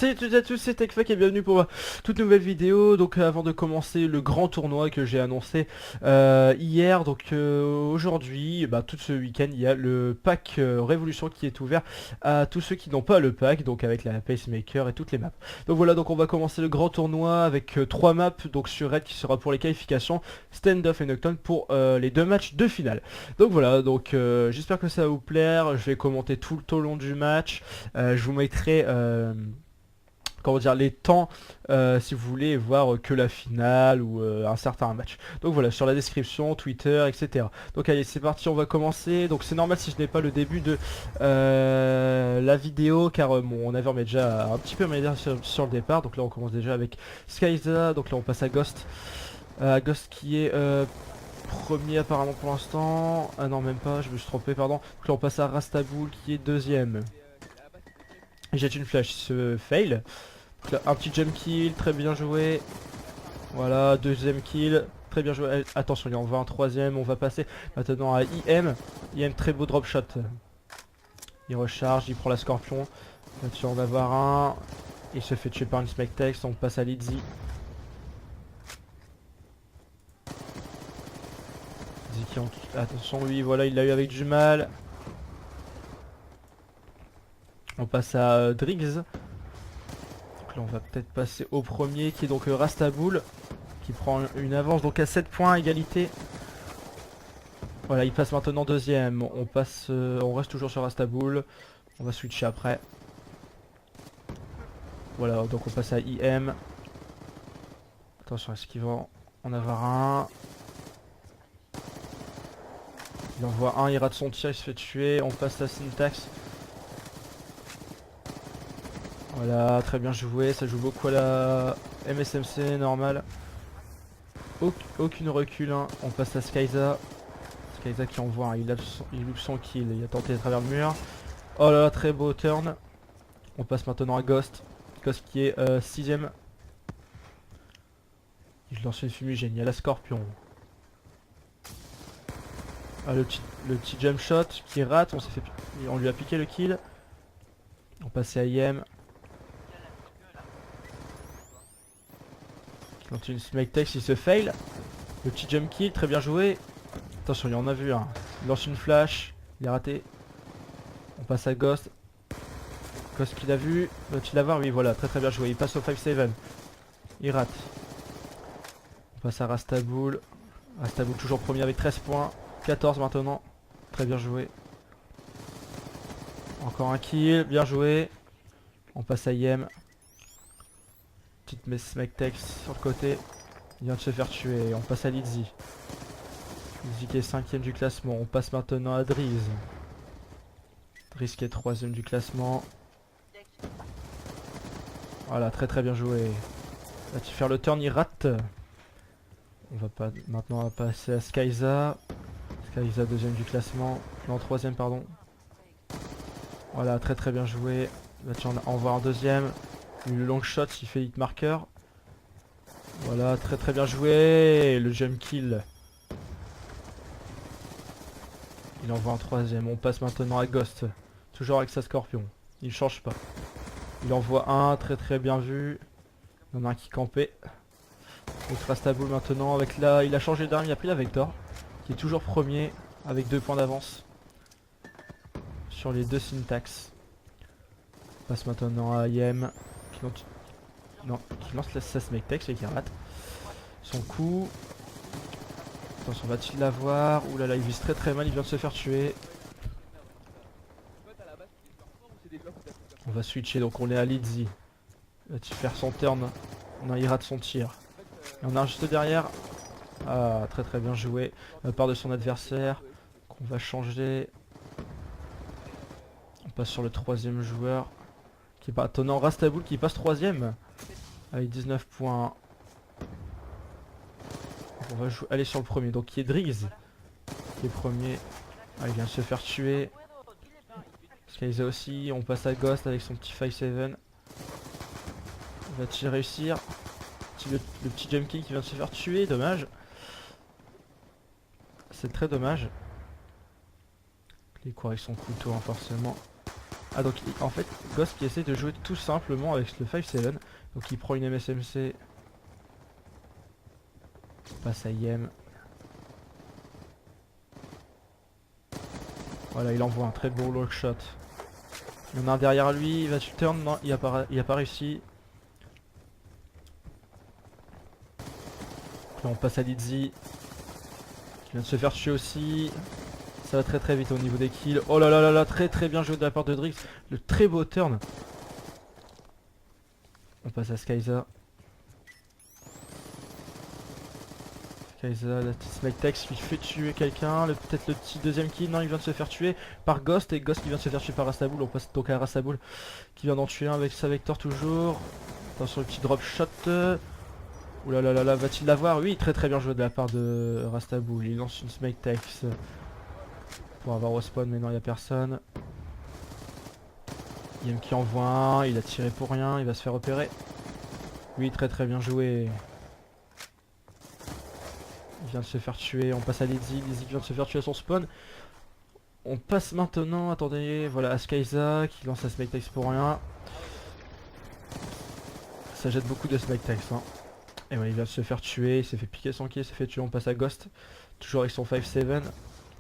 Salut à toutes et à tous, c'est TechFac et bienvenue pour toute nouvelle vidéo. Donc avant de commencer le grand tournoi que j'ai annoncé hier, donc aujourd'hui, tout ce week-end, il y a le pack Révolution qui est ouvert à tous ceux qui n'ont pas le pack, donc avec la pacemaker et toutes les maps. Donc voilà, donc on va commencer le grand tournoi avec 3 maps, donc sur Red qui sera pour les qualifications, Standoff et Nocturne pour les 2 matchs de finale. Donc voilà, donc j'espère que ça va vous plaire, je vais commenter tout au long du match, je vous mettrai comment dire, les temps si vous voulez voir que la finale ou un certain match. Donc voilà, sur la description, Twitter, etc. Donc allez, c'est parti, on va commencer. Donc c'est normal si je n'ai pas le début de la vidéo, car mon naver met déjà un petit peu amélioré sur le départ. Donc là on commence déjà avec Skyza, donc là on passe à Ghost. Ghost qui est premier apparemment pour l'instant. Ah non, même pas, je me suis trompé, pardon. Donc là on passe à Rastaboul qui est deuxième. Il jette une flash, il se fail. Donc là, un petit jump kill, très bien joué. Voilà, deuxième kill, très bien joué. Attention, il en va un troisième, on va passer maintenant à IM. IM, très beau drop shot. Il recharge, il prend la scorpion. Là-dessus, on va avoir un. Il se fait tuer par une Smectex, on passe à Lidzi. Attention, lui, voilà, il l'a eu avec du mal. On passe à Driggs. Donc là, on va peut-être passer au premier qui est donc Rastaboul, qui prend une avance donc à 7 points, égalité. Voilà, il passe maintenant deuxième. On passe, on reste toujours sur Rastaboul. On va switcher après. Voilà, donc on passe à IM. Attention, est-ce qu'il va en avoir un? Il envoie un, il rate son tir, il se fait tuer. On passe à Syntax. Voilà, très bien joué. Ça joue beaucoup à la MSMC, normal. Aucune recul, hein. On passe à Skyza. Skyza qui envoie un, il loupe son kill. Il a tenté de travers le mur. Oh là là, très beau turn. On passe maintenant à Ghost. Ghost qui est 6ème. Il lance une fumigène, il y a la scorpion. Ah, le petit jump shot qui rate, on lui a piqué le kill. On passe à IM. Quand une smite text, il se fail. Le petit jump kill, très bien joué. Attention, il en a vu un. Il lance une flash, il est raté. On passe à Ghost. Ghost qu'il a vu, va-t-il l'avoir? Oui, voilà, très bien joué. Il passe au 5-7. Il rate. On passe à Rastaboul. Rastaboul toujours premier avec 13 points. 14 maintenant. Très bien joué. Encore un kill, bien joué. On passe à IM. Petite Smectex sur le côté. Il vient de se faire tuer. On passe à Lidzi. Lidzi qui est 5ème du classement. On passe maintenant à Driz. Driz qui est 3ème du classement. Voilà, très bien joué. Va-t-il faire le turn? Il rate. On va pas maintenant passer à Skyza. Skyza 2ème du classement. Non, 3ème pardon. Voilà, très bien joué. Va-t-il en voir un deuxième? Le long shot, il fait hit marker. Voilà, très bien joué. Le jump kill. Il envoie un troisième. On passe maintenant à Ghost. Toujours avec sa scorpion. Il change pas. Il envoie un, très bien vu. Il y en a un qui campait. Donc Rastaboul maintenant avec la. Il a changé d'arme, il a pris la Vector. Qui est toujours premier avec 2 points d'avance. Sur les 2 Syntax. On passe maintenant à IM. Qui lance sa Smectex et qui rate son coup. Attention, va-t-il l'avoir? Ouh là là, il vise très mal, il vient de se faire tuer. On va switcher, donc on est à Lidzi. Va-t-il faire son turn? Non, il rate son tir. Il y en a un juste derrière. Ah, très bien joué de la part de son adversaire. On va changer. On passe sur le 3ème joueur. Qui est pas étonnant, Rastaboul qui passe 3ème. Avec 19 points. On va aller sur le premier, donc qui est Driggs. Qui est premier. Ah, il vient de se faire tuer. Skyza aussi, on passe à Ghost avec son petit 5-7. Va-t-il réussir? Le petit jump kill qui vient de se faire tuer, dommage. C'est très dommage. Il court avec son couteau, hein, forcément. Ah donc en fait Ghost qui essaie de jouer tout simplement avec le 5-7. Donc il prend une MSMC. Passe à IM. Voilà, il envoie un très beau lock shot. Il y en a un derrière lui, il va se turn, non, il a pas réussi. Puis on passe à Lizzy, qui vient de se faire tuer aussi. Ça va très très vite au niveau des kills. Oh là là là là, très très bien joué de la part de Drix. Le très beau turn. On passe à Skyza. Skyza, la petite Smite Tex lui fait tuer quelqu'un. Peut-être le petit deuxième kill. Non, il vient de se faire tuer par Ghost. Et Ghost qui vient de se faire tuer par Rastaboul. On passe donc à Rastaboul qui vient d'en tuer un avec sa Vector toujours. Attention le petit drop shot. Ouh là là là là, va-t-il l'avoir? Oui, très très bien joué de la part de Rastaboul. Il lance une Smite Tex pour avoir au spawn, mais non, il n'y a personne. Yem qui envoie un, il a tiré pour rien, il va se faire repérer. Oui, très très bien joué. Il vient de se faire tuer, on passe à Lizzy, Lizzy vient de se faire tuer à son spawn. On passe maintenant, attendez, voilà, à Skyza qui lance sa Smite Tex pour rien. Ça jette beaucoup de Smite Tex, hein. Et voilà, il vient de se faire tuer, il s'est fait piquer son kill, il s'est fait tuer, on passe à Ghost. Toujours avec son 5-7,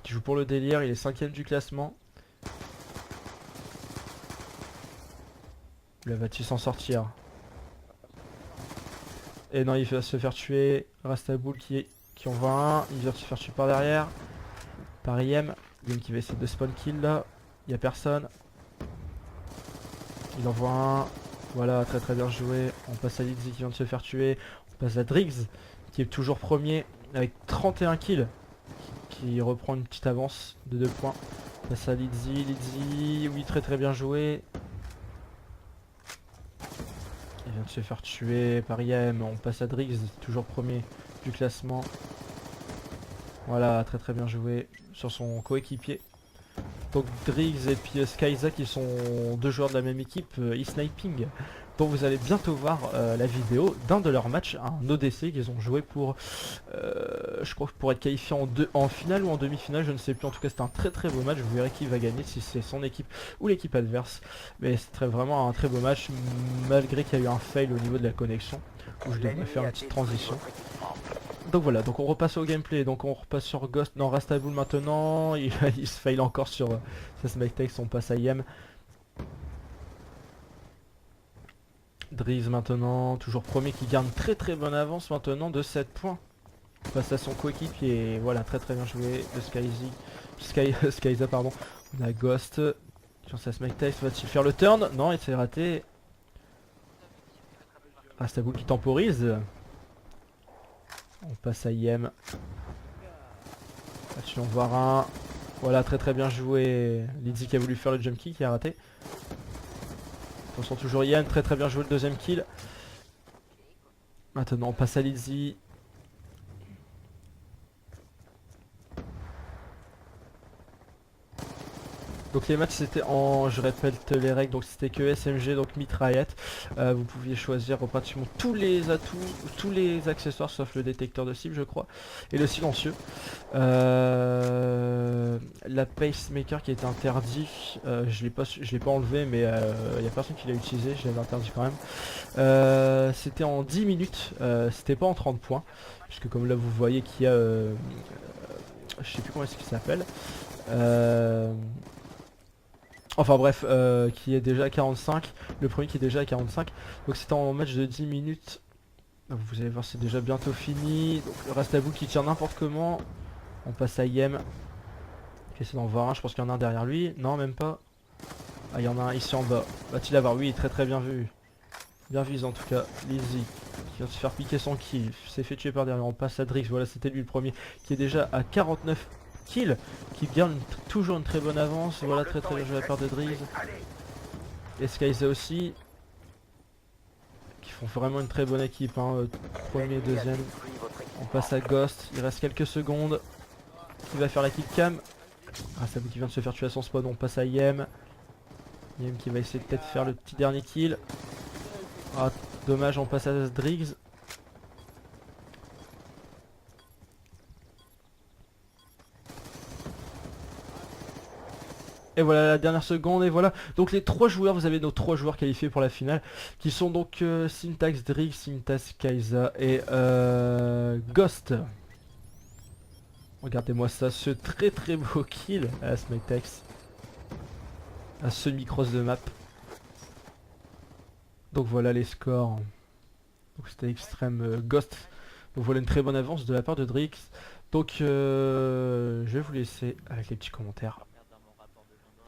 qui joue pour le délire, il est 5ème du classement. Là, va-t-il s'en sortir? Et non, il va se faire tuer. Rastaboul qui envoie un. Il vient de se faire tuer par derrière. Par IM. IM qui va essayer de spawn kill là. Il n'y a personne. Il envoie un. Voilà, très très bien joué. On passe à Lizzy qui vient de se faire tuer. On passe à Driggs qui est toujours premier avec 31 kills. Qui reprend une petite avance de 2 points. On passe à Lizzy. Lizzy, oui, très très bien joué. Il vient de se faire tuer par IM, on passe à Driggs, toujours premier du classement. Voilà, très très bien joué sur son coéquipier. Donc Driggs et puis Skyza qui sont deux joueurs de la même équipe, e-sniping. Donc vous allez bientôt voir la vidéo d'un de leurs matchs, un ODC qu'ils ont joué pour, je crois que pour être qualifié en finale ou en demi-finale, je ne sais plus. En tout cas c'était un très très beau match, vous verrez qui va gagner, si c'est son équipe ou l'équipe adverse. Mais c'est vraiment un très beau match, malgré qu'il y a eu un fail au niveau de la connexion, où je devrais faire une petite transition. Donc voilà, donc on repasse au gameplay, donc on repasse sur Ghost, non Rastaboul maintenant, il se fail encore sur sa Smite Tex, on passe à IM. Driggs maintenant, toujours premier qui garde très très bonne avance maintenant de 7 points. Face à son coéquipier, voilà, très très bien joué de Skyza pardon. On a Ghost, sur sa Smite Tex, va-t-il faire le turn? Non, il s'est raté. Rastaboul qui temporise. On passe à IM. Va-t-il en voir un? Voilà, très très bien joué. Lizzy qui a voulu faire le jump kick, qui a raté. Attention, toujours Yann, très très bien joué le deuxième kill. Maintenant on passe à Lizzy. Donc les matchs c'était en, je répète les règles, donc c'était que SMG, donc mitraillette. Vous pouviez choisir pratiquement tous les atouts, tous les accessoires sauf le détecteur de cible je crois, et le silencieux. La pacemaker qui était interdit, je l'ai pas enlevé mais il n'y a personne qui l'a utilisé, je l'avais interdit quand même. C'était en 10 minutes, c'était pas en 30 points, puisque comme là vous voyez qu'il y a, je sais plus comment est-ce qu'il s'appelle. Enfin bref, qui est déjà à 45, le premier qui est déjà à 45, donc c'était en match de 10 minutes, vous allez voir c'est déjà bientôt fini, donc le Rastaboul qui tire n'importe comment, on passe à IM, qui essaie d'en voir un, je pense qu'il y en a un derrière lui, non même pas, ah il y en a un ici en bas, va-t-il avoir, oui très très bien vu, bien visé en tout cas, Lizzy, qui vient de se faire piquer son kill, s'est fait tuer par derrière, on passe à Drix, voilà c'était lui le premier, qui est déjà à 49 kill, qui garde toujours une très bonne avance, voilà très très bien joué de la part de Driggs. Et Skyza aussi, qui font vraiment une très bonne équipe, hein. Premier, deuxième. On passe à Ghost, il reste quelques secondes. Qui va faire la kill cam? Ah c'est vous qui vient de se faire tuer à son spawn, on passe à IM. IM qui va essayer de peut-être faire le petit dernier kill. Ah dommage, on passe à Driggs. Et voilà la dernière seconde, et voilà. Donc les 3 joueurs, vous avez nos 3 joueurs qualifiés pour la finale, qui sont donc Syntax Drix, Syntax Kai'Sa et Ghost. Regardez-moi ça, ce très très beau kill à Smitex. À semi-cross de map. Donc voilà les scores. Donc c'était extrême Ghost. Donc voilà une très bonne avance de la part de Drix. Donc je vais vous laisser avec les petits commentaires.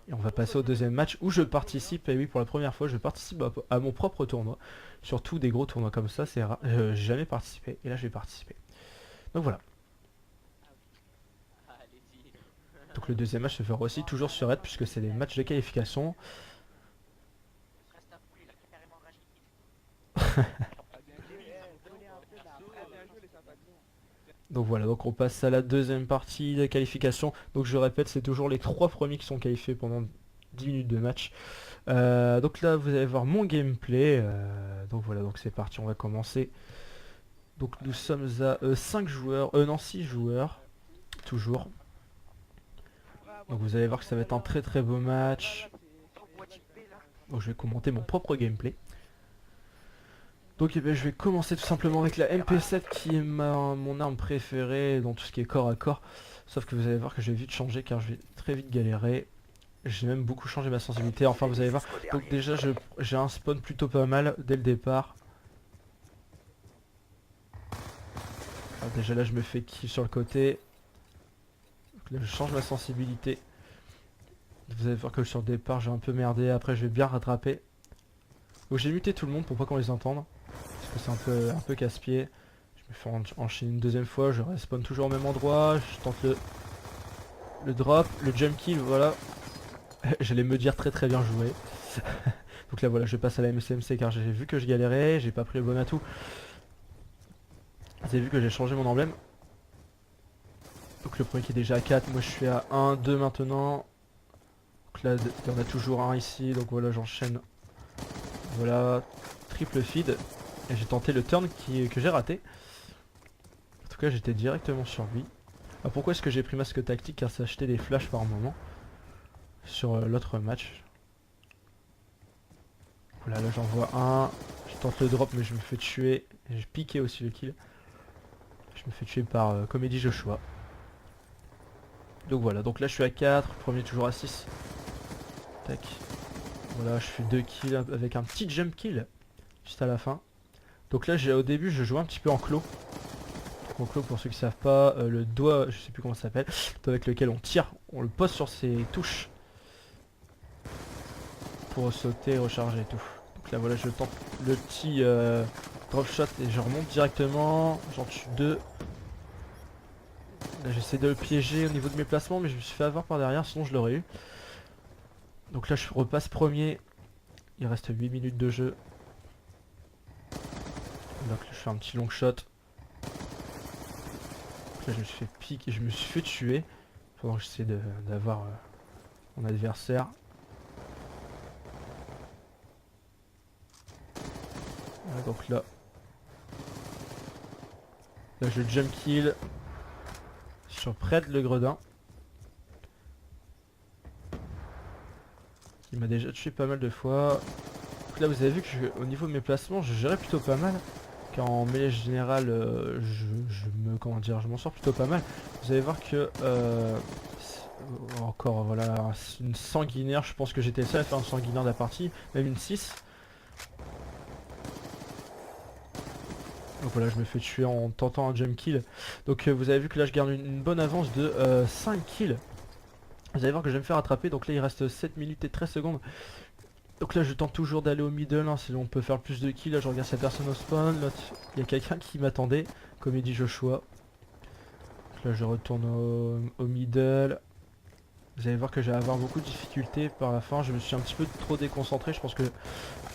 Et on va passer au deuxième match où je participe, et oui pour la première fois je participe à mon propre tournoi. Surtout des gros tournois comme ça, c'est rare. J'ai jamais participé, et là je vais participer. Donc voilà. Donc le deuxième match se fera aussi toujours sur Red puisque c'est des matchs de qualification. Donc voilà, donc on passe à la deuxième partie de qualification. Donc je répète, c'est toujours les 3 premiers qui sont qualifiés pendant 10 minutes de match. Donc là vous allez voir mon gameplay. Donc voilà, donc c'est parti, on va commencer. Donc nous sommes à 5 joueurs, non 6 joueurs, toujours. Donc vous allez voir que ça va être un très très beau match. Donc je vais commenter mon propre gameplay. Donc eh bien, je vais commencer tout simplement avec la MP7 qui est mon arme préférée dans tout ce qui est corps à corps. Sauf que vous allez voir que je vais vite changer car je vais très vite galérer. J'ai même beaucoup changé ma sensibilité, enfin vous allez voir. Donc déjà j'ai un spawn plutôt pas mal dès le départ. Alors déjà là je me fais kill sur le côté. Donc là je change ma sensibilité. Vous allez voir que sur le départ j'ai un peu merdé, après je vais bien rattraper. Donc j'ai muté tout le monde pour pas qu'on les entende. Parce que c'est un peu casse-pied. Je me fais enchaîner une deuxième fois, je respawn toujours au même endroit, je tente le drop, le jump kill, voilà. J'allais me dire très très bien joué. Donc là voilà, je passe à la MCMC car j'ai vu que je galérais, j'ai pas pris le bon atout. Vous avez vu que j'ai changé mon emblème. Donc le premier qui est déjà à 4, moi je suis à 1, 2 maintenant. Donc là il y en a toujours un ici, donc voilà j'enchaîne. Voilà, triple feed. Et j'ai tenté le turn que j'ai raté. En tout cas j'étais directement sur lui. Alors pourquoi est-ce que j'ai pris masque tactique? Car ça achetait des flashs par moment. Sur l'autre match. Voilà, là j'en vois un. Je tente le drop mais je me fais tuer. J'ai piqué aussi le kill. Je me fais tuer par Comedy Joshua. Donc voilà, donc là je suis à 4, premier toujours à 6. Tac. Voilà, je fais 2 kills avec un petit jump kill. Juste à la fin. Donc là au début je jouais un petit peu en clos. Donc en clos pour ceux qui savent pas, le doigt, je sais plus comment ça s'appelle, le doigt avec lequel on tire, on le pose sur ses touches. Pour sauter, recharger et tout. Donc là voilà je tente le petit drop shot et je remonte directement. J'en tue 2. Là j'essaie de le piéger au niveau de mes placements mais je me suis fait avoir par derrière sinon je l'aurais eu. Donc là je repasse premier. Il reste 8 minutes de jeu. Donc là je fais un petit long shot. Donc là je me suis fait pique et je me suis fait tuer. Pendant que j'essaie d'avoir mon adversaire. Voilà, donc là je jump kill sur Pred le gredin. Il m'a déjà tué pas mal de fois. Donc là vous avez vu que au niveau de mes placements je gérais plutôt pas mal. Car en mêlée générale je m'en sors plutôt pas mal. Vous allez voir que encore voilà une sanguinaire, je pense que j'étais le seul à faire une sanguinaire de la partie, même une 6. Donc voilà, je me fais tuer en tentant un jump kill. Donc vous avez vu que là je garde une bonne avance de 5 kills. Vous allez voir que je vais me faire attraper, donc là il reste 7 minutes et 13 secondes. Donc là je tente toujours d'aller au middle, hein, sinon on peut faire plus de kills. Là je regarde cette personne au spawn, là il y a quelqu'un qui m'attendait, comme il dit Joshua. Donc là je retourne au middle. Vous allez voir que j'allais avoir beaucoup de difficultés par la fin, je me suis un petit peu trop déconcentré. Je pense que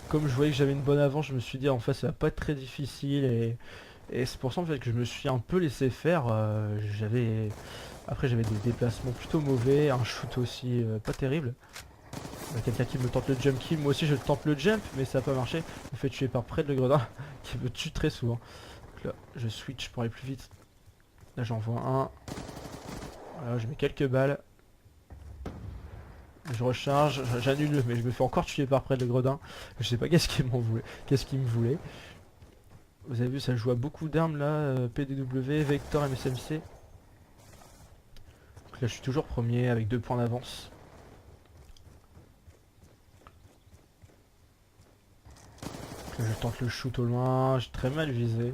comme je voyais que j'avais une bonne avance, je me suis dit en fait ça va pas être très difficile. Et c'est pour ça en fait que je me suis un peu laissé faire. Après j'avais des déplacements plutôt mauvais, un shoot aussi pas terrible. Il y a quelqu'un qui me tente le jump kill, moi aussi je tente le jump mais ça n'a pas marché. Je me fais tuer par Pred le gredin qui me tue très souvent. Donc là je switch pour aller plus vite. Là j'en vois un. Voilà, je mets quelques balles. Je recharge, j'annule, mais je me fais encore tuer par près de gredin. Je sais pas qu'est-ce qu'il m'en voulait, qu'est-ce qu'il me voulait. Vous avez vu, ça joue à beaucoup d'armes là, PDW, Vector, MSMC. Donc là je suis toujours premier avec 2 points d'avance. Là je tente le shoot au loin, j'ai très mal visé.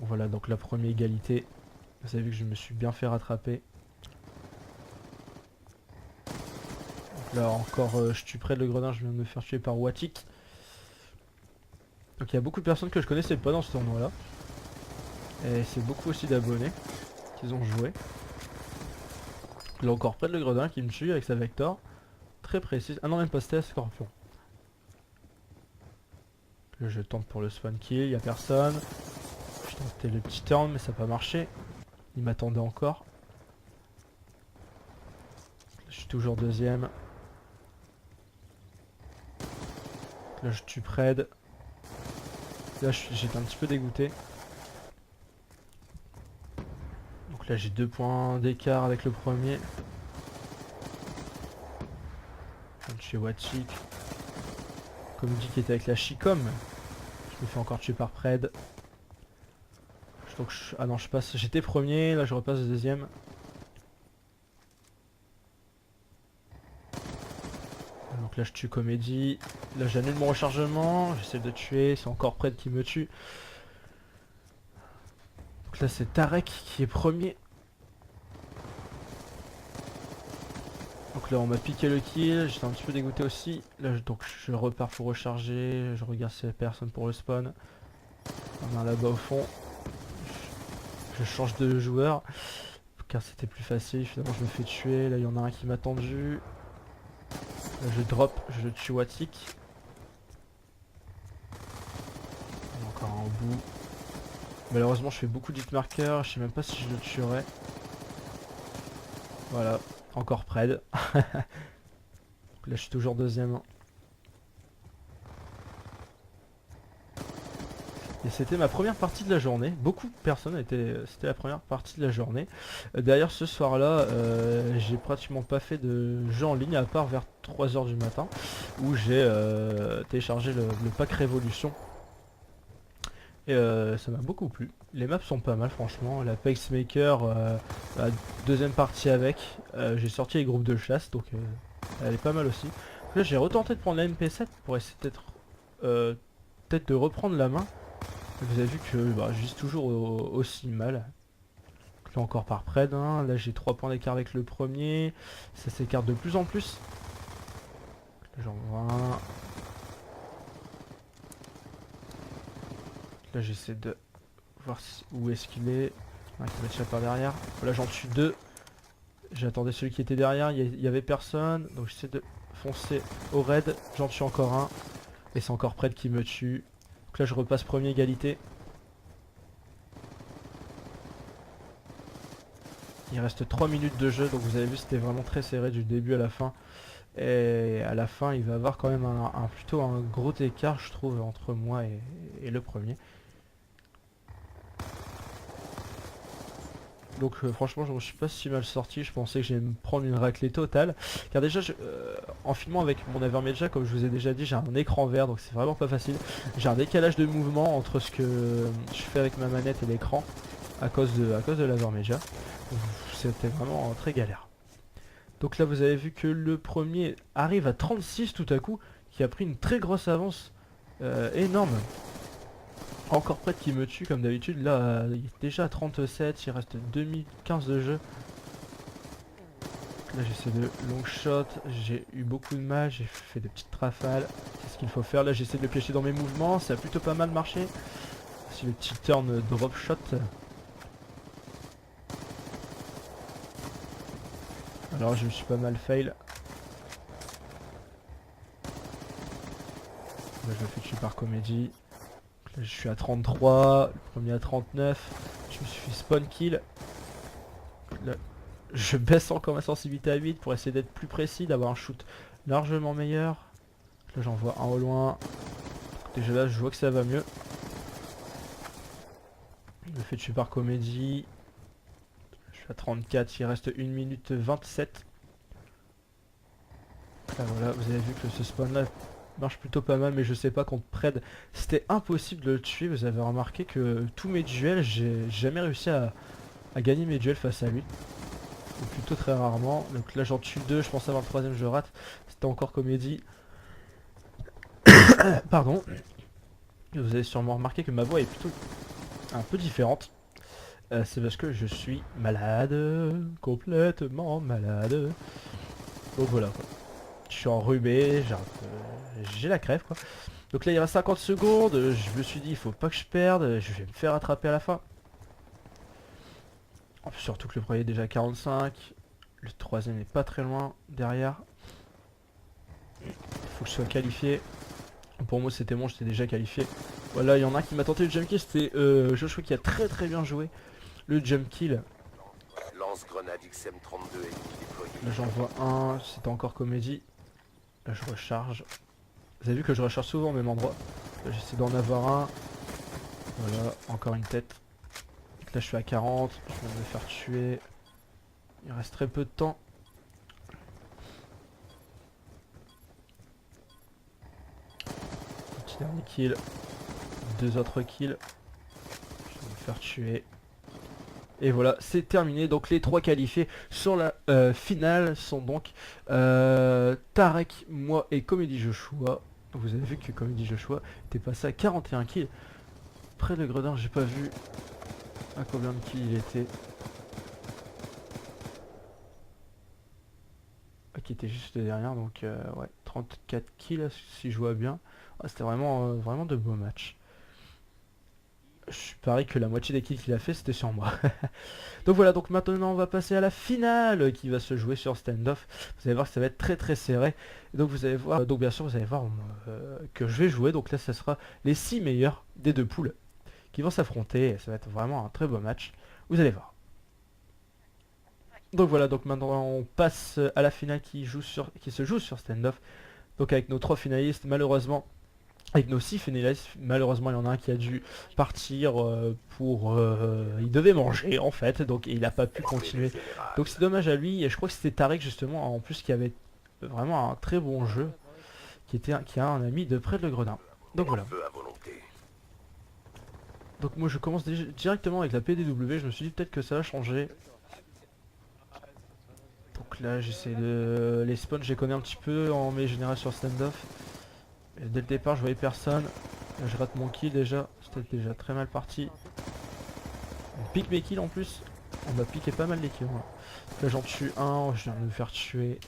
Voilà, donc la première égalité. Vous avez vu que je me suis bien fait rattraper. Donc là encore, je tue près de le gredin, je viens de me faire tuer par Watik. Donc il y a beaucoup de personnes que je connaissais pas dans ce tournoi là. Et c'est beaucoup aussi d'abonnés qu'ils ont joué. Là encore près de le gredin qui me tue avec sa Vector. Très précise. Ah non, même pas, c'était la Scorpion. Là, je tente pour le spawn kill, y a personne. Je tentais le petit turn mais ça n'a pas marché. Il m'attendait encore. Je suis toujours deuxième. Là je tue Pred. Là j'étais un petit peu dégoûté. Donc là j'ai 2 points d'écart avec le premier. Je viens de tuer Watik. Comme dit qui était avec la Chicom. Je me fais encore tuer par Pred. Donc ah non je passe. J'étais premier, là je repasse deuxième. Donc là je tue Comédie. Là j'annule mon rechargement. J'essaie de tuer. C'est encore Pred qui me tue. Donc là c'est Tarek qui est premier. Donc là on m'a piqué le kill, j'étais un petit peu dégoûté aussi. Là donc je repars pour recharger, je regarde s'il y a personne pour le spawn. On a là-bas au fond. Je change de joueur car c'était plus facile, finalement je me fais tuer. Là il y en a un qui m'a tendu. Là je drop, je tue Watik. Il y a encore un au bout. Malheureusement je fais beaucoup d'hitmarkers, je sais même pas si je le tuerai. Voilà, encore Pred. Là je suis toujours deuxième. Et c'était ma première partie de la journée. Beaucoup de personnes c'était la première partie de la journée. D'ailleurs ce soir-là, j'ai pratiquement pas fait de jeu en ligne à part vers 3 h du matin où j'ai téléchargé le pack Révolution. Et ça m'a beaucoup plu. Les maps sont pas mal franchement. La Pacemaker, la deuxième partie avec. J'ai sorti les groupes de chasse donc elle est pas mal aussi. Là j'ai retenté de prendre la MP7 pour essayer peut-être de reprendre la main. Vous avez vu que bah, je vise toujours aussi mal. Là encore par Pred, hein. Là j'ai 3 points d'écart avec le premier. Ça s'écarte de plus en plus. J'en vois un. Là j'essaie de voir où est-ce qu'il est. Un qui va tirer par derrière. Là j'en tue 2. J'attendais celui qui était derrière, il y avait personne. Donc j'essaie de foncer au raid. J'en tue encore un. Et c'est encore Pred qui me tue. Donc là je repasse premier égalité. Il reste 3 minutes de jeu, donc vous avez vu c'était vraiment très serré du début à la fin. Et à la fin il va y avoir quand même plutôt un gros écart je trouve entre moi et le premier. Donc franchement je me suis pas si mal sorti, je pensais que j'allais me prendre une raclée totale. Car déjà en filmant avec mon Avermedia, comme je vous ai déjà dit, j'ai un écran vert donc c'est vraiment pas facile. J'ai un décalage de mouvement entre ce que je fais avec ma manette et l'écran à cause de l'Avermedia. C'était vraiment très galère. Donc là vous avez vu que le premier arrive à 36 tout à coup, qui a pris une très grosse avance énorme. Encore Pred qui me tue comme d'habitude, là il est déjà à 37, il reste 2015 de jeu. Là j'essaie de long shot, j'ai eu beaucoup de mal, j'ai fait des petites rafales, c'est ce qu'il faut faire. Là j'essaie de le piéger dans mes mouvements, ça a plutôt pas mal marché. Si le petit turn drop shot. Alors je me suis pas mal fail. Là je me fais tuer par Comédie. Là je suis à 33, le premier à 39. Je me suis fait spawn kill. Là je baisse encore ma sensibilité à 8 pour essayer d'être plus précis, d'avoir un shoot largement meilleur. Là j'en vois un au loin. Déjà là je vois que ça va mieux. Je me fais tuer par Comédie. Je suis à 34, il reste 1 minute 27. Là voilà, vous avez vu que ce spawn là marche plutôt pas mal, mais je sais pas contre Pred, c'était impossible de le tuer. Vous avez remarqué que tous mes duels, j'ai jamais réussi à gagner mes duels face à lui. Ou plutôt très rarement. Donc là j'en tue deux, je pensais avoir le troisième, je rate. C'était encore comédie. Pardon. Vous avez sûrement remarqué que ma voix est plutôt un peu différente. C'est parce que je suis malade, complètement malade. Donc voilà quoi. Je suis enrhumé, j'ai la crève quoi. Donc là il reste 50 secondes, je me suis dit il faut pas que je perde, je vais me faire attraper à la fin. Surtout que le premier est déjà à 45, le troisième n'est pas très loin derrière. Il faut que je sois qualifié. Pour moi c'était bon, j'étais déjà qualifié. Voilà, il y en a un qui m'a tenté le jump kill, c'était Joshua qui a très bien joué le jump kill. Lance-grenade XM32 ennemi déployé. Là j'en vois un, c'était encore comédie. Là je recharge. Vous avez vu que je recharge souvent au même endroit. Là j'essaie d'en avoir un. Voilà, encore une tête. Donc là je suis à 40, je vais me faire tuer. Il reste très peu de temps. Petit dernier kill. Deux autres kills. Je vais me faire tuer. Et voilà, c'est terminé. Donc les trois qualifiés sur la finale sont donc Tarek, moi et Comedy Joshua. Vous avez vu que Comedy Joshua était passé à 41 kills. Près de Gredin, j'ai pas vu à combien de kills il était. Qui était juste derrière, donc ouais, 34 kills si je vois bien. Ah, c'était vraiment de beaux matchs. Je parie que la moitié des kills qu'il a fait c'était sur moi. Donc voilà, donc maintenant on va passer à la finale qui va se jouer sur standoff. Vous allez voir que ça va être très serré. Et donc vous allez voir, donc bien sûr vous allez voir que je vais jouer. Donc là ça sera les 6 meilleurs des deux poules qui vont s'affronter. Et ça va être vraiment un très beau match. Vous allez voir. Donc voilà, donc maintenant on passe à la finale qui se joue sur standoff. Donc avec nos 3 finalistes, malheureusement. Avec nos 6 finalistes, malheureusement il y en a un qui a dû partir il devait manger en fait, donc il n'a pas pu continuer. Donc c'est dommage à lui, et je crois que c'était Tarek justement, en plus qui avait vraiment un très bon jeu, qui a un ami de près de le Gredin. Donc voilà. Donc moi je commence directement avec la PDW, je me suis dit peut-être que ça va changer. Donc là j'essaie de... Les spawns je les connais un petit peu en mes général sur standoff. Et dès le départ je voyais personne. Là, je rate mon kill déjà. C'était déjà très mal parti. On pique mes kills en plus. On a piqué pas mal les kills. Hein. Là j'en tue un. Je viens de me faire tuer.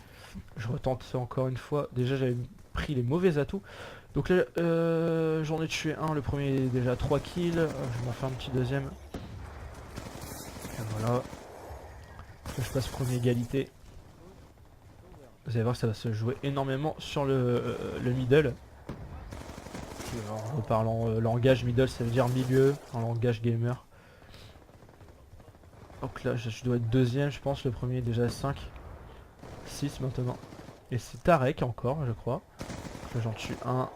Je retente encore une fois. Déjà j'avais pris les mauvais atouts. Donc là j'en ai tué un. Le premier est déjà 3 kills. Je vais m'en faire un petit deuxième. Et voilà. Là, je passe premier égalité. Vous allez voir que ça va se jouer énormément sur le middle. En parlant langage middle, ça veut dire milieu en langage gamer. Donc là je dois être deuxième je pense, le premier est déjà 5 6 maintenant. Et c'est Tarek encore je crois. Là j'en tue un.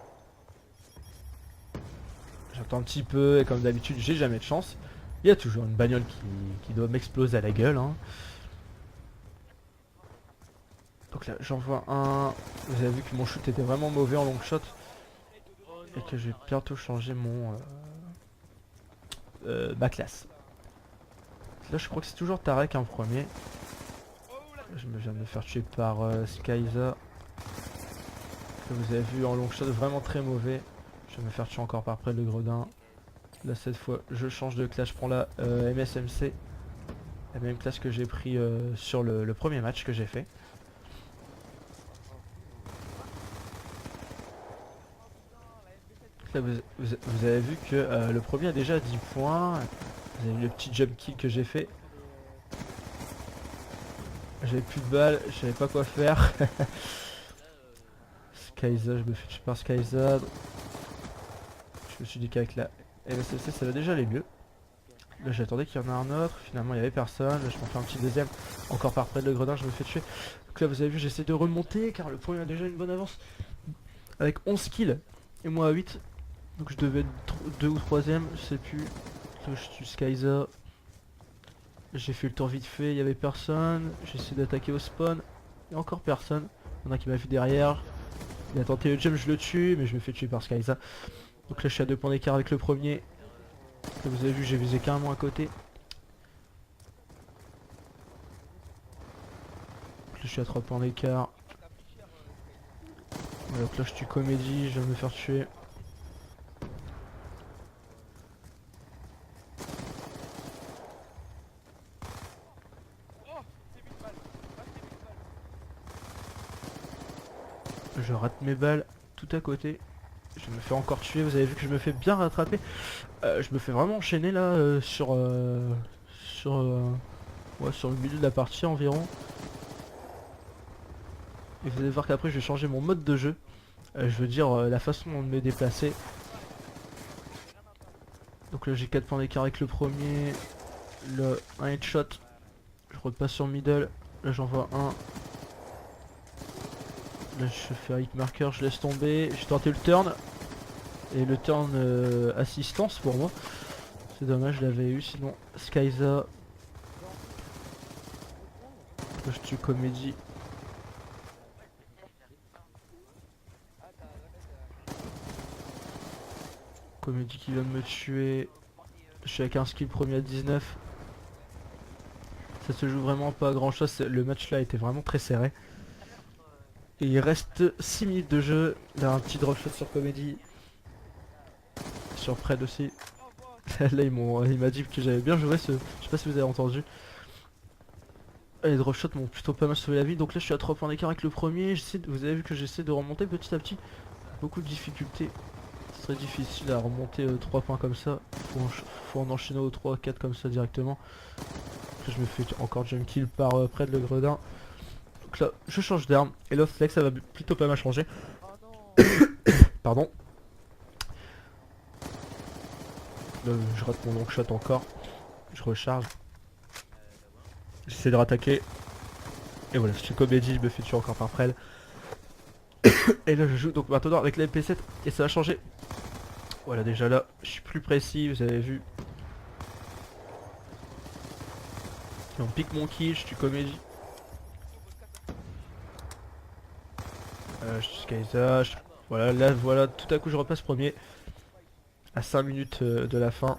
J'attends un petit peu et comme d'habitude j'ai jamais de chance. Il y a toujours une bagnole qui doit m'exploser à la gueule hein. Donc là j'en vois un. Vous avez vu que mon shoot était vraiment mauvais en long shot. Et que je vais bientôt changer ma classe. Là je crois que c'est toujours Tarek en premier. Je me viens de me faire tuer par Skyza. Que vous avez vu en long shot vraiment très mauvais. Je vais me faire tuer encore par près le Gredin. Là cette fois je change de classe, je prends la MSMC. La même classe que j'ai pris sur le premier match que j'ai fait. Là, vous avez vu que le premier a déjà 10 points. Vous avez vu le petit jump kill que j'ai fait. J'avais plus de balles, je savais pas quoi faire. Skyza, je me fais tuer par Skyza. Je me suis dit qu'avec la MSLC ça va déjà aller mieux. Là j'attendais qu'il y en a un autre, finalement il y avait personne. Là je m'en fais un petit deuxième, encore par près de le Gredin, je me fais tuer. Donc là vous avez vu j'essaie de remonter car le premier a déjà une bonne avance. Avec 11 kills et moi à 8. Donc je devais être 2 ou 3ème, je sais plus. Là je tue Skyza. J'ai fait le tour vite fait, il y avait personne. J'essaie d'attaquer au spawn. Il y a encore personne. Il y en a qui m'a vu derrière. Il a tenté le jump, je le tue, mais je me fais tuer par Skyza. Donc là je suis à 2 points d'écart avec le premier. Comme vous avez vu, j'ai visé carrément à côté. Donc là je suis à 3 points d'écart. Donc là je tue Comédie, je viens de me faire tuer. Je rate mes balles tout à côté. Je me fais encore tuer, vous avez vu que je me fais bien rattraper. Je me fais vraiment enchaîner là ouais, sur le milieu de la partie environ. Et vous allez voir qu'après je vais changer mon mode de jeu. Je veux dire la façon de me déplacer. Donc là j'ai 4 points d'écart avec le premier. Un headshot. Je repasse sur middle. Là j'envoie un. Là je fais un hit marker, je laisse tomber. J'ai tenté le turn. Et le turn assistance pour moi. C'est dommage, je l'avais eu sinon. Skyza. Là je tue Comédie. Comédie qui vient de me tuer. Je suis avec un skill premier à 19. Ça se joue vraiment pas à grand chose. Le match là était vraiment très serré. Et il reste 6 minutes de jeu. Là un petit drop shot sur Comédie. Sur Pred aussi. Là il m'a dit que j'avais bien joué ce. Je sais pas si vous avez entendu. Les drop shots m'ont plutôt pas mal sauvé la vie. Donc là je suis à 3 points d'écart avec le premier. Vous avez vu que j'essaie de remonter petit à petit. Beaucoup de difficultés. C'est très difficile à remonter 3 points comme ça. Faut en enchaîner aux 3-4 comme ça directement. Là, je me fais encore jump kill par Pred le gredin. Donc là je change d'arme. Et l'off flex ça va plutôt pas mal changer. Pardon. Là, je rate mon long shot encore. Je recharge. J'essaie de rattaquer. Et voilà, je suis Comédie, je me fais tuer encore par Pred. Et là je joue donc maintenant avec la MP7 et ça va changer. Voilà, déjà là je suis plus précis, vous avez vu. Et on pique mon kill, je tue Comédie. Je tue Skyza. Voilà, là voilà, tout à coup je repasse premier. À 5 minutes de la fin.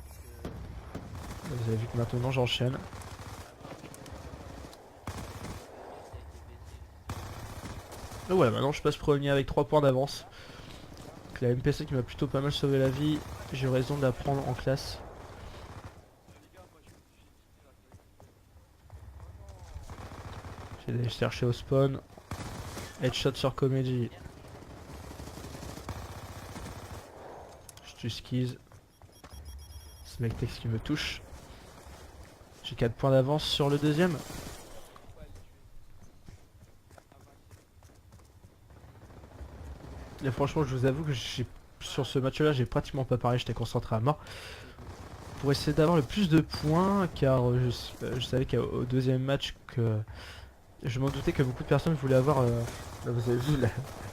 Vous avez vu que maintenant j'enchaîne. Et voilà, maintenant je passe premier avec 3 points d'avance. La MP7 qui m'a plutôt pas mal sauvé la vie. J'ai eu raison de la prendre en classe. J'ai allé chercher au spawn. Headshot sur Comédie. Je tue Skiz. C'est mec Tex qui me touche. J'ai 4 points d'avance sur le deuxième. Et franchement je vous avoue que sur ce match là j'ai pratiquement pas parlé, j'étais concentré à mort. Pour essayer d'avoir le plus de points car je savais qu'au deuxième match que... Je m'en doutais que beaucoup de personnes voulaient avoir... là vous avez vu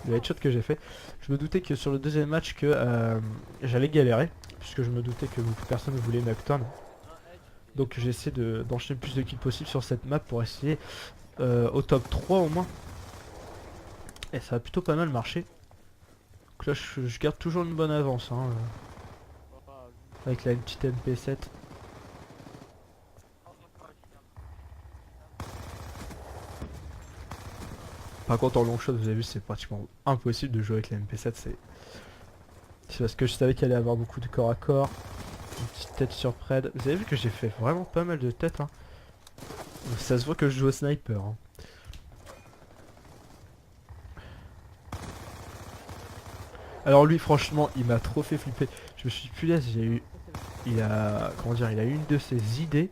le headshot que j'ai fait. Je me doutais que sur le deuxième match que j'allais galérer. Puisque je me doutais que beaucoup de personnes voulaient Nocturne. Donc j'ai essayé d'enchaîner le plus de kills possible sur cette map pour essayer au top 3 au moins. Et ça a plutôt pas mal marché. Donc là je garde toujours une bonne avance hein, avec la petite MP7. Par contre en long shot vous avez vu c'est pratiquement impossible de jouer avec la MP7. C'est parce que je savais qu'il allait y avoir beaucoup de corps à corps. Une petite tête sur Pred. Vous avez vu que j'ai fait vraiment pas mal de têtes hein. Ça se voit que je joue au sniper hein. Alors lui franchement il m'a trop fait flipper. Je me suis dit punaise il a eu une de ses idées.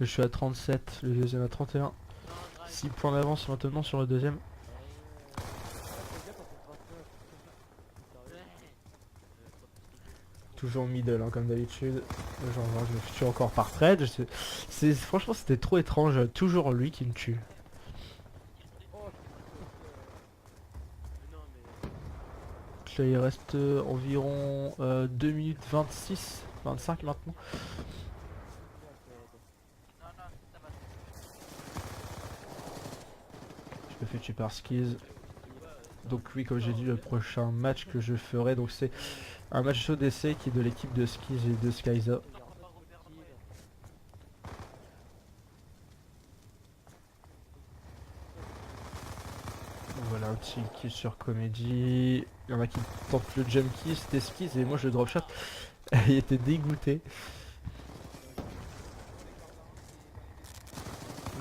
Je suis à 37, le deuxième à 31. 6 points d'avance maintenant sur le deuxième. Toujours middle hein, comme d'habitude. Genre je me tue encore par Pred. Franchement c'était trop étrange. Toujours lui qui me tue. là il reste environ 2 minutes 26, 25 maintenant. Je me fais tuer par Skizz. Donc oui, comme j'ai dit, le prochain match que je ferai, donc c'est un match ODC qui est de l'équipe de Skizz et de Skyza. Voilà, un petit kill sur Comédie. Il y en a qui tentent le jump kill, c'était Skizz et moi je drop shot. Il était dégoûté.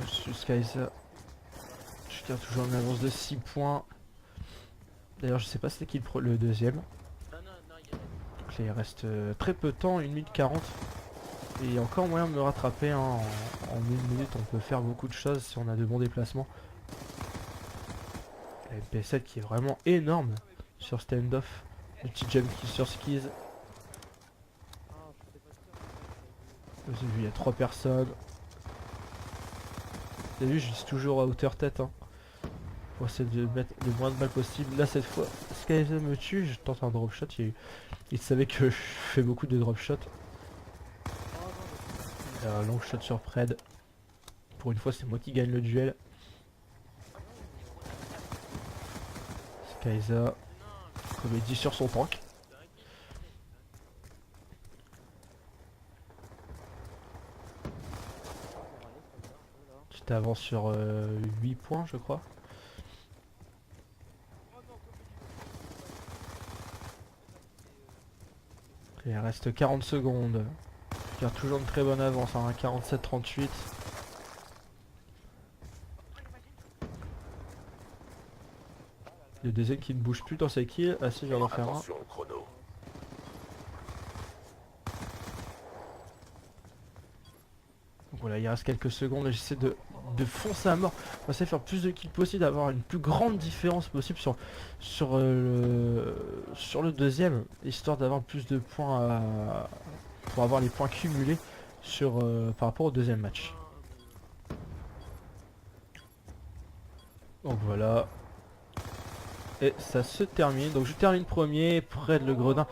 Je suis Skyza. Je tire toujours une avance de 6 points. D'ailleurs, je sais pas c'était qui le deuxième. Donc là, il reste très peu de temps, 1 minute 40. Et il y a encore moyen de me rattraper, hein. En 1 minute, on peut faire beaucoup de choses si on a de bons déplacements. La MP7 qui est vraiment énorme sur standoff. Le petit jump kill sur Skizz. Vous avez vu, il y a 3 personnes. Vous avez vu, je vise toujours à hauteur tête, hein, pour essayer de mettre le moins de balles possible. Là, cette fois, Skyza me tue. Je tente un drop shot. Il savait que je fais beaucoup de drop shot. Un long shot sur Pred. Pour une fois, c'est moi qui gagne le duel. Skyza. Comédie sur son tank. Tu avances sur 8 points, je crois. Il reste 40 secondes. Je garde toujours une très bonne avance, hein, 47-38. Le deuxième qui ne bouge plus dans ses kills. Ah si, je viens d'en faire un. Attention au chrono. Donc voilà, il reste quelques secondes. J'essaie de foncer à mort. On va essayer de faire plus de kills possible, d'avoir une plus grande différence possible sur le deuxième, histoire d'avoir plus de points pour avoir les points cumulés par rapport au deuxième match. Donc voilà. Et ça se termine. Donc je termine premier, Pred le Gredin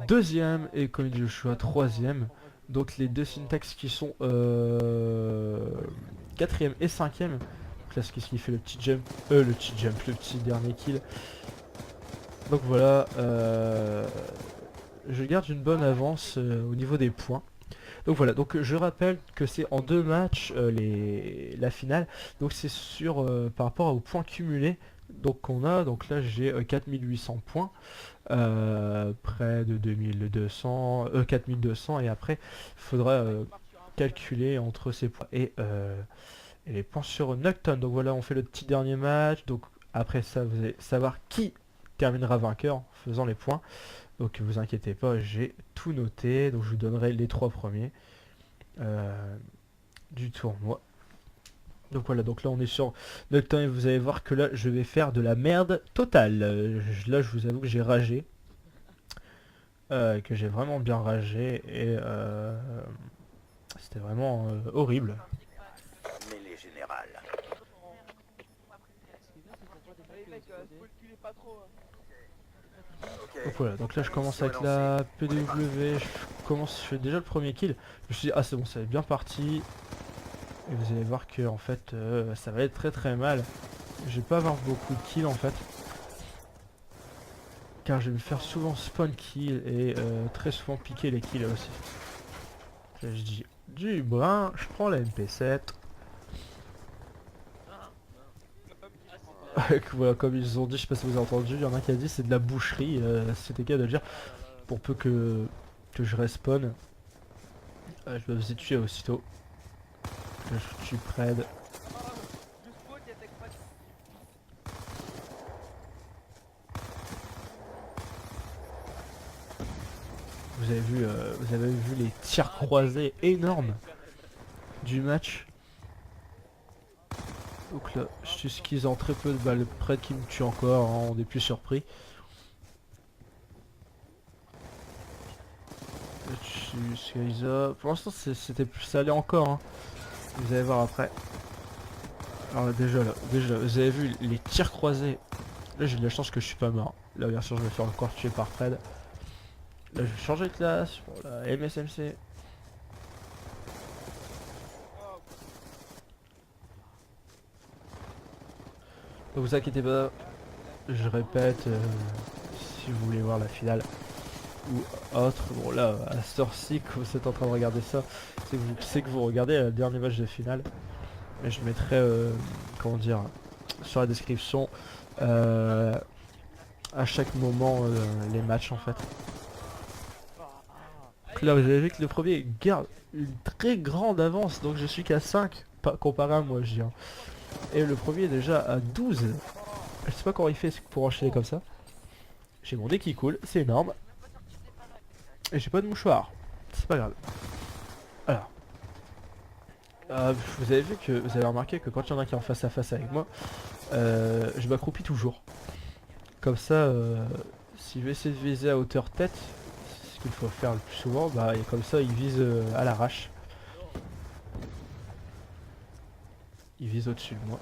deuxième et Comédie Joshua troisième. Donc les deux syntax qui sont quatrième et cinquième. Donc là, ce qui fait le petit jump, le petit dernier kill. Donc voilà, je garde une bonne avance au niveau des points. Donc voilà, donc je rappelle que c'est en 2 matchs la finale. Donc c'est par rapport aux points cumulés. Donc on a, donc là j'ai 4800 points, près de 4200 et après il faudra calculer entre ces points et les points sur Nocton. Donc voilà, on fait le petit dernier match. Donc après ça, vous allez savoir qui terminera vainqueur en faisant les points. Donc vous inquiétez pas, j'ai tout noté. Donc je vous donnerai les 3 premiers du tournoi. Donc voilà, donc là on est sur Nocturne et vous allez voir que là je vais faire de la merde totale. Là je vous avoue que j'ai ragé. Que j'ai vraiment bien ragé et c'était vraiment horrible. Mêlée générale. Donc voilà, donc là je commence avec la PW, je fais déjà le premier kill. Je me suis dit ah c'est bon, ça va être bien parti. Et vous allez voir que en fait ça va être très très mal. Je vais pas avoir beaucoup de kills en fait. Car je vais me faire souvent spawn kill et très souvent piquer les kills aussi. Là je dis du brin, je prends la MP7. Voilà, comme ils ont dit, je sais pas si vous avez entendu, il y en a un qui a dit c'est de la boucherie, c'était qu'à de le dire. Pour peu que je respawn, je dois vous tuer aussitôt. Je suis près. Vous avez vu les tirs croisés énormes du match. Donc là, je suis Skizz en très peu de balles près qui me tue encore, hein, on est plus surpris. Je suis Skyza. Pour l'instant, ça allait encore. Hein. Vous allez voir après. Alors déjà là, vous avez vu les tirs croisés Là j'ai de la chance que je suis pas mort. Là bien sûr je me fais encore tuer par Fred. Là je vais changer de classe pour la MSMC. Ne vous inquiétez pas, je répète, si vous voulez voir la finale ou autre, bon là à cette heure-ci que vous êtes en train de regarder ça, c'est que vous regardez le dernier match de finale. Mais je mettrai, comment dire, sur la description à chaque moment les matchs en fait. Donc là vous avez vu que le premier garde une très grande avance, donc je suis qu'à 5 comparé à moi je dis. Et le premier est déjà à 12. Je sais pas comment il fait pour enchaîner comme ça. J'ai mon nez qui coule, c'est énorme. Et j'ai pas de mouchoir. C'est pas grave. Alors. Vous avez vu que vous avez remarqué que quand il y en a qui est en face à face avec moi, je m'accroupis toujours. Comme ça, si je vais essayer de viser à hauteur tête, c'est ce qu'il faut faire le plus souvent, bah et comme ça il vise à l'arrache. Il vise au-dessus de moi.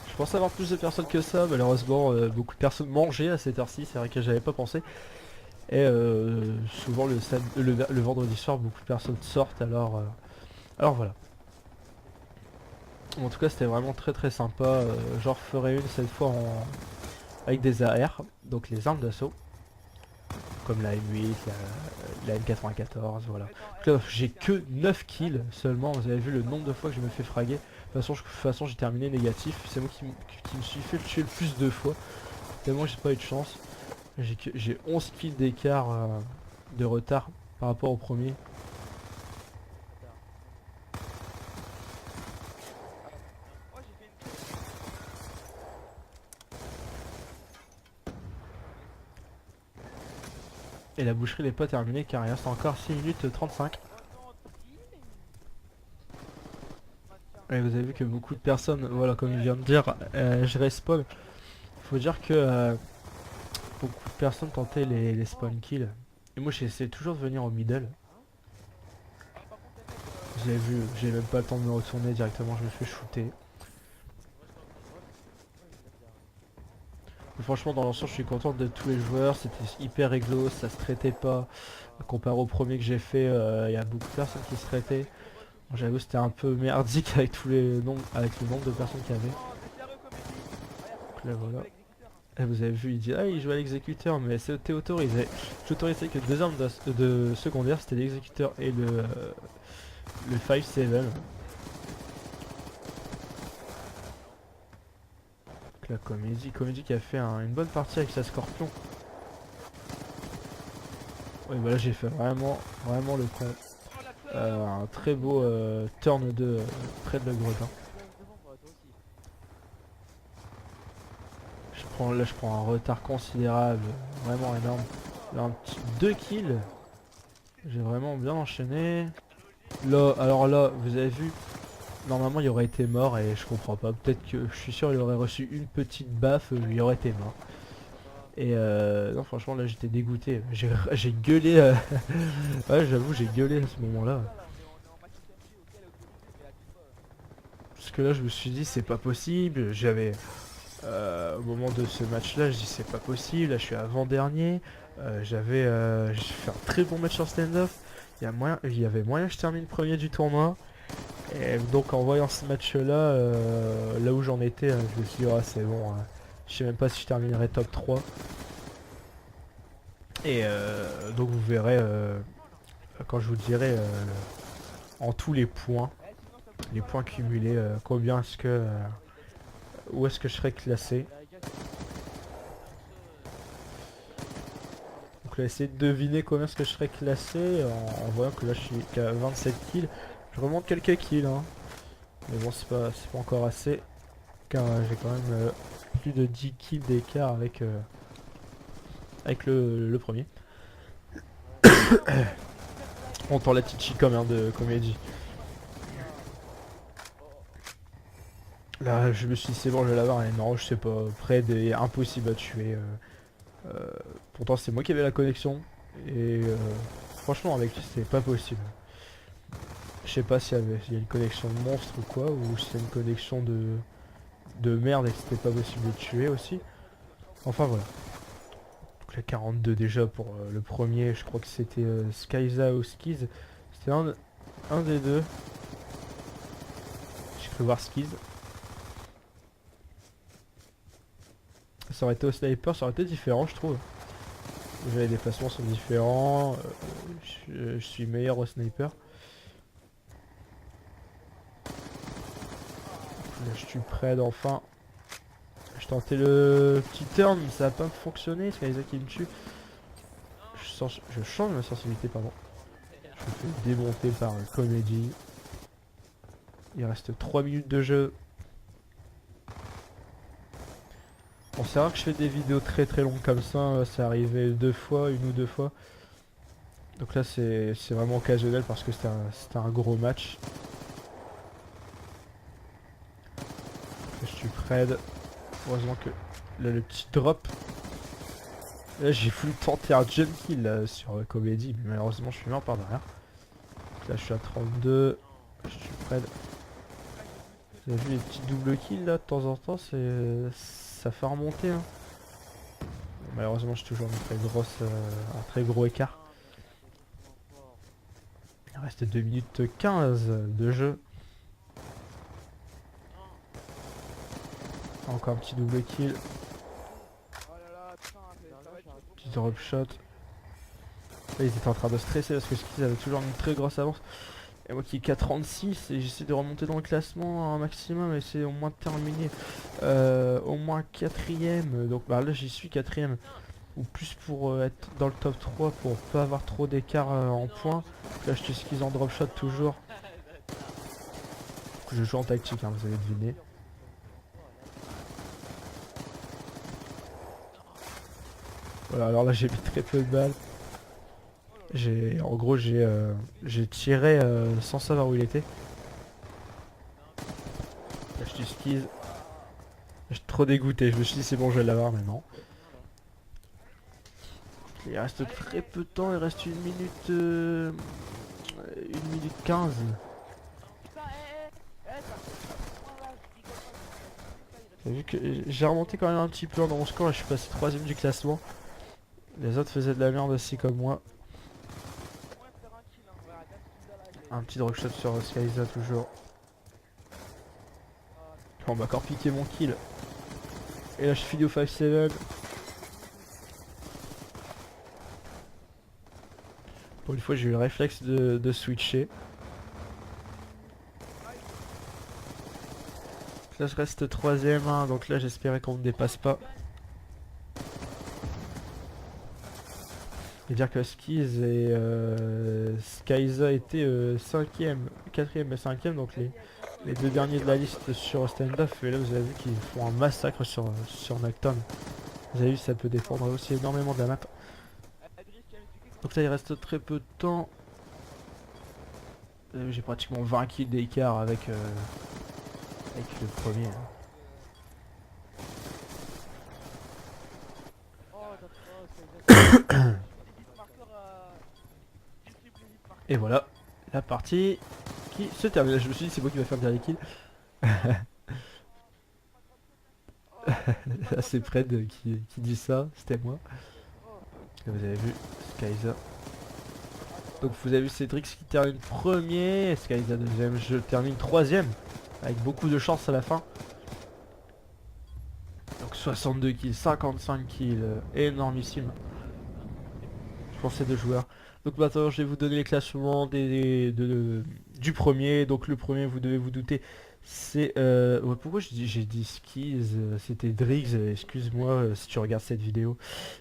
Je pensais avoir plus de personnes que ça, malheureusement beaucoup de personnes mangeaient à cette heure-ci, c'est vrai que j'avais pas pensé. Et souvent le vendredi soir beaucoup de personnes sortent, alors voilà. En tout cas c'était vraiment très sympa, j'en referai une cette fois avec des AR, donc les armes d'assaut. Comme la M8, la M94, voilà. Donc là j'ai que 9 kills seulement, vous avez vu le nombre de fois que je me fais fraguer. De toute façon j'ai terminé négatif, c'est moi qui me suis fait tuer le plus de fois. Tellement j'ai pas eu de chance. J'ai 11 kills d'écart de retard par rapport au premier. Et la boucherie n'est pas terminée car il reste encore 6 minutes 35. Et vous avez vu que beaucoup de personnes, voilà comme il vient de dire, je respawn. Faut dire que beaucoup de personnes tentaient les spawn kills. Et moi j'essaie toujours de venir au middle. Vous avez vu, j'ai même pas le temps de me retourner directement, je me fais shooter. Mais franchement dans l'ensemble je suis content de tous les joueurs, c'était hyper réglo, ça se traitait pas. Comparé au premier que j'ai fait, il y a beaucoup de personnes qui se traitaient. Bon, j'avoue c'était un peu merdique avec le nombre de personnes qu'il y avait. Donc là voilà. Et vous avez vu, il dit ah il joue à l'exécuteur mais c'était autorisé. J'autorisais que deux armes de secondaire, c'était l'exécuteur et le 5-7. La comédie qui a fait une bonne partie avec sa scorpion. Oui bah là j'ai fait vraiment le con. Un très beau turn de près de la grotte. Là je prends un retard considérable, vraiment énorme. Là un petit 2 kills. J'ai vraiment bien enchaîné. Là, alors là, vous avez vu, normalement il aurait été mort et je comprends pas. Peut-être que je suis sûr il aurait reçu une petite baffe, il aurait été mort. Et non franchement là j'étais dégoûté. J'ai gueulé. Ouais j'avoue j'ai gueulé à ce moment-là. Parce que là je me suis dit c'est pas possible. J'avais au moment de ce match-là, je dis c'est pas possible. Là je suis avant-dernier. J'ai fait un très bon match en stand-off. Il y avait moyen que je termine premier du tournoi. Et donc en voyant ce match-là, là où j'en étais, je me suis dit ah c'est bon. Je sais même pas si je terminerai top 3. Et donc vous verrez quand je vous dirai en tous les points cumulés, combien est-ce que où est-ce que je serai classé. Donc là essayez de deviner combien est-ce que je serai classé en voyant que là je suis qu'à 27 kills. Je remonte quelques kills hein. Mais bon c'est pas encore assez. Car j'ai quand même plus de 10 kills d'écart avec le premier. On entend la petite chic comme de comédie. Là je me suis dit c'est bon je vais l'avoir et non je sais pas. Fred est impossible à tuer. Pourtant c'est moi qui avais la connexion. Et franchement avec lui c'était pas possible. Je sais pas s'il y a une connexion de monstre ou quoi. Ou si c'est une connexion de de merde et que c'était pas possible de tuer aussi. Enfin voilà. Donc la 42 déjà pour le premier, je crois que c'était Skyza ou Skiz. C'était un des deux. J'ai cru voir Skiz. Ça aurait été au sniper, ça aurait été différent je trouve. Déjà les déplacements sont différents. Je suis meilleur au sniper. Là, je tue Pred enfin. Je tentais le petit turn mais ça a pas fonctionné. C'est Skyza qui me tue. Je change ma sensibilité pardon. Je me fais démonter par Comedy. Il reste 3 minutes de jeu. Bon, c'est rare que je fais des vidéos très longues comme ça. C'est arrivé une ou deux fois. Donc là c'est vraiment occasionnel parce que c'était un gros match. Je suis Pred. Heureusement que là le petit drop. Là j'ai voulu tenter un jump kill là, sur Comedy, mais malheureusement je suis mort par derrière. Donc là je suis à 32. Je suis Pred. Vous avez vu les petits doubles kills là de temps en temps, ça fait remonter hein. Bon, malheureusement j'ai toujours un très gros écart. Il reste 2 minutes 15 de jeu. Encore un petit double kill. Petit drop shot. Là, ils étaient en train de stresser parce que Skis avait toujours une très grosse avance. Et moi qui est qu'à 36 et j'essaie de remonter dans le classement un maximum et c'est au moins de terminer au moins 4ème. Donc bah, là j'y suis 4ème. Ou plus pour être dans le top 3 pour pas avoir trop d'écart en points. Là je te Skis en drop shot toujours. Je joue en tactique hein, vous avez deviné. Voilà, alors là j'ai mis très peu de balles. En gros j'ai tiré sans savoir où il était. Là je suis Skis. Je suis trop dégoûté, je me suis dit c'est bon je vais l'avoir mais non. Il reste très peu de temps, il reste 1 minute 15. T'as vu que j'ai remonté quand même un petit peu dans mon score et je suis passé 3ème du classement. Les autres faisaient de la merde aussi comme moi. Un petit drop shot sur Skyza toujours. On m'a encore piqué mon kill. Et là je finis au 5-7. Pour une fois j'ai eu le réflexe de switcher. Là je reste 3ème hein, donc là j'espérais qu'on ne me dépasse pas. Et dire que Skiz et Skyza étaient 5ème, 4ème et 5ème, donc les deux derniers de la liste sur stand-off. Et là vous avez vu qu'ils font un massacre sur Nocturne. Vous avez vu ça peut dépendre aussi énormément de la map. Donc là il reste très peu de temps. J'ai pratiquement 20 kills d'écart avec le premier. Et voilà, la partie qui se termine. Je me suis dit c'est moi qui va faire le dernier kill. C'est Fred qui dit ça, c'était moi. Et vous avez vu Skyza. Donc vous avez vu Cedrix qui termine premier, Skyza deuxième, je termine 3ème. Avec beaucoup de chance à la fin. Donc 62 kills, 55 kills, énormissime. Pour ces deux joueurs. Donc maintenant je vais vous donner les classements du premier. Donc le premier vous devez vous douter. C'est... ouais, pourquoi j'ai dit Skis, c'était Driggs, excuse-moi si tu regardes cette vidéo.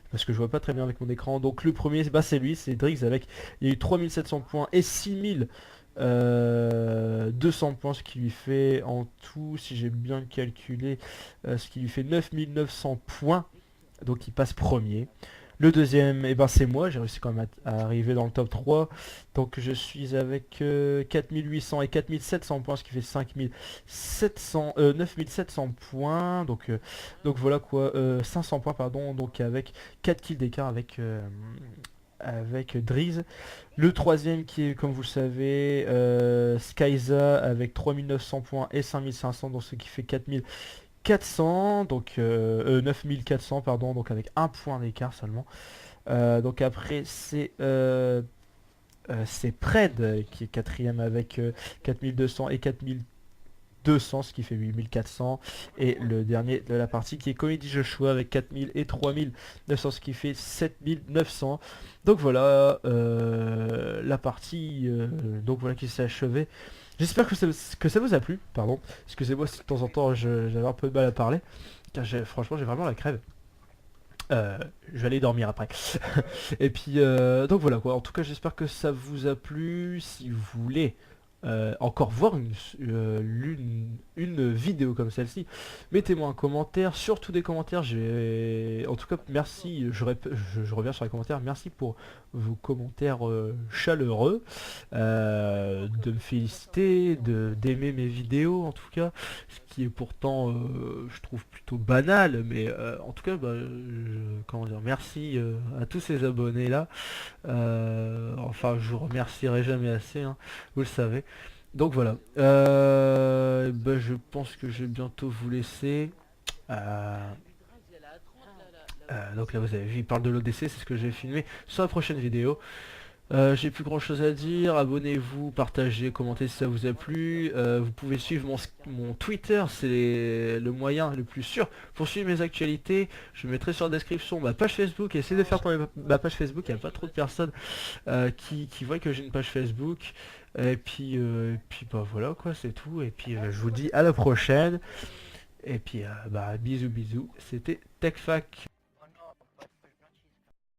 Parce que je vois pas très bien avec mon écran. Donc le premier bah, c'est lui, c'est Driggs avec... Il y a eu 3700 points et 6200 points, ce qui lui fait en tout, si j'ai bien calculé, ce qui lui fait 9900 points. Donc il passe premier. Le deuxième, et ben c'est moi, j'ai réussi quand même à arriver dans le top 3. Donc je suis avec 4800 et 4700 points, ce qui fait 9700 points. Donc voilà quoi, 500 points pardon, donc avec 4 kills d'écart avec Driz. Le troisième qui est comme vous le savez Skyza avec 3900 points et 5500, donc ce qui fait 4000 9400, donc 9400 pardon, donc avec un point d'écart seulement. Donc après c'est Pred qui est quatrième avec 4200 et 4200, ce qui fait 8400. Et le dernier de la partie qui est Comedy Joshua avec 4000 et 3900, ce qui fait 7900. Donc voilà, la partie donc voilà qui s'est achevée. J'espère que ça vous a plu, pardon. Excusez-moi si de temps en temps j'avais un peu de mal à parler. Car franchement j'ai vraiment la crève. Je vais aller dormir après. Et puis donc voilà quoi. En tout cas j'espère que ça vous a plu. Si vous voulez encore voir une vidéo comme celle-ci, mettez-moi un commentaire, surtout des commentaires. En tout cas merci, je reviens sur les commentaires. Merci pour vos commentaires chaleureux, de me féliciter, d'aimer mes vidéos en tout cas, ce qui est pourtant je trouve plutôt banal, mais en tout cas comment dire, merci à tous ces abonnés là. Enfin je vous remercierai jamais assez, hein, vous le savez. Donc voilà, je pense que je vais bientôt vous laisser. Euh, donc là vous avez vu, il parle de l'ODC, c'est ce que j'ai filmé sur la prochaine vidéo. J'ai plus grand chose à dire, abonnez-vous, partagez, commentez si ça vous a plu. Vous pouvez suivre mon Twitter, c'est le moyen le plus sûr pour suivre mes actualités. Je mettrai sur la description ma page Facebook, essayez de faire tourner ma page Facebook, il n'y a pas trop de personnes qui voient que j'ai une page Facebook. Et puis bah voilà quoi, c'est tout. Et puis je vous dis à la prochaine. Et puis bisous bisous, c'était TechFac.